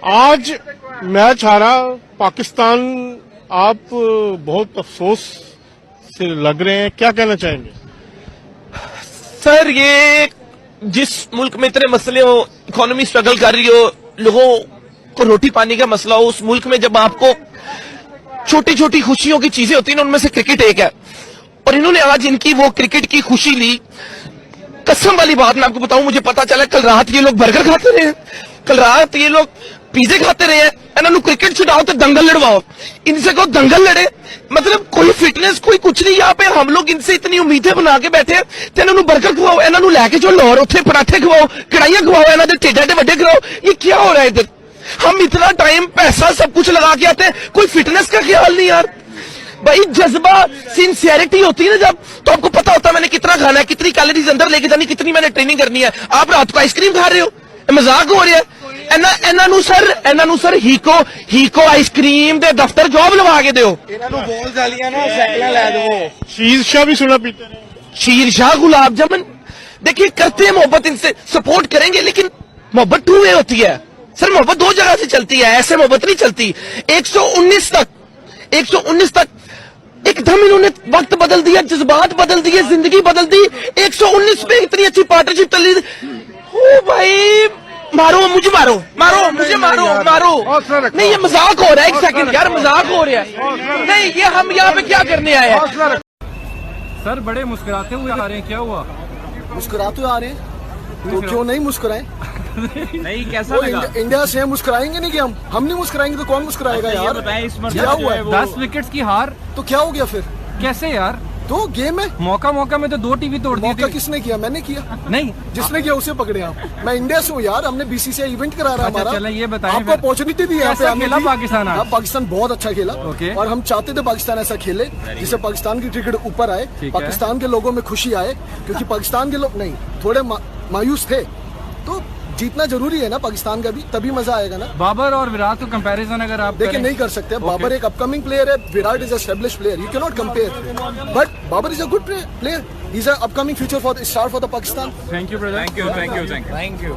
आज मैच हारा पाकिस्तान, आप बहुत अफसोस से लग रहे हैं, क्या कहना चाहेंगे? सर, ये जिस मुल्क में इतने मसले हो, इकोनॉमी स्ट्रगल कर रही हो, लोगों को रोटी पानी का मसला हो, उस मुल्क में जब आपको छोटी छोटी खुशियों की चीजें होती है ना, उनमें से क्रिकेट एक है। और इन्होंने आज इनकी वो क्रिकेट की खुशी ली। कसम वाली बात मैं आपको बताऊं, मुझे पता चला कल रात ये लोग बर्गर खाते रहे, कल रात ये लोग पिज्जे खाते रहे। इन्होंने क्रिकेट छुड़ाओ तो दंगल लड़वाओ, इनसे कहो दंगल लड़े। मतलब कोई फिटनेस कोई कुछ नहीं। यहाँ पे हम लोग इनसे इतनी उम्मीदें बना के बैठे तो इन्होंने बर्गर खवाओ, इन्होंने लैके चलो लाहौर उत्थे पराठे खवाओ, कढ़ाइयां खवाओ, इन्होंने टेढ़े वड्डे कराओ। ये क्या हो रहा है इधर? हम इतना टाइम पैसा सब कुछ लगा के आते हैं, कोई फिटनेस का ख्याल नहीं यार। भाई जज्बा सिंसियरिटी होती है ना जब, तो आपको पता होता है मैंने कितना खाना है, कितनी कैलोरीज अंदर लेके जानी, कितनी मैंने ट्रेनिंग करनी है। आप रात को आइसक्रीम खा रहे हो, मजाक हो रहा है। ਇਹਨਾਂ ਸਰ ਹੀਕੋ आइसक्रीम ਦੇ दफ्तर जॉब लगा के दो। ਇਹਨਾਂ ਨੂੰ ਬੋਲ ਜਾਲੀਆਂ ਨਾ ਸਾਈਕਲਾਂ ਲੈ ਦਵੋ। शीरशाह भी सुना पीते हैं, शीरशाह, गुलाब जामुन। देखिए करते हैं मोहब्बत, इनसे सपोर्ट करेंगे, लेकिन मोहब्बत टू वे होती है सर। मोहब्बत दो जगह से चलती है, ऐसे मोहब्बत नहीं चलती। 119 तक एकदम इन्होंने वक्त बदल दिया, जज्बात बदल दिए, जिंदगी बदल दी। 119 में इतनी अच्छी पार्टनरशिप चल रही। ओ भाई मारो मुझे, मारो मुझे, मारो। नहीं ये मजाक हो रहा है, एक सेकंड यार, मजाक हो रहा है। नहीं ये हम यहाँ पे क्या करने आए हैं? सर बड़े मुस्कुराते हुए आ रहे हैं, क्या हुआ? मुस्कुराते हुए आ रहे हैं तो क्यों नहीं मुस्कुराए? नहीं कैसा लगा? इंडिया से मुस्कुराएंगे नहीं कि हम नहीं मुस्कुराएंगे तो कौन मुस्कुराएगा यार? क्या हुआ है? 10 विकेट्स की हार तो क्या हो गया फिर? कैसे यार? तो गेम है, मौका में तो 2 टीवी तोड़ दी मौका थी। किसने किया? मैंने किया नहीं, जिसने किया उसे पकड़े आप। मैं इंडिया से हूँ यार, हमने बीसीसीआई इवेंट करा रहा अच्छा, हमारा। चलो ये बताएं आपको फिर। अपॉर्चुनिटी दी यहाँ पे कैसा आने खेला की। पाकिस्तान आज? हाँ, पाकिस्तान बहुत अच्छा खेला। ओके। और हम चाहते थे पाकिस्तान ऐसा खेले जिससे पाकिस्तान की क्रिकेट ऊपर आए, ठीक है। पाकिस्तान के लोगों में खुशी आए, क्योंकि पाकिस्तान के लोग नहीं थोड़े मायूस थे। तो जीतना जरूरी है ना पाकिस्तान का भी, तभी मजा आएगा ना। बाबर और विराट का कंपैरिजन अगर आप देखिए करें? नहीं कर सकते। बाबर एक अपकमिंग प्लेयर है, Virat is establish player, you can not compare. But Babar is a good player, he is a upcoming future for star for the Pakistan. Thank you brother. Thank you.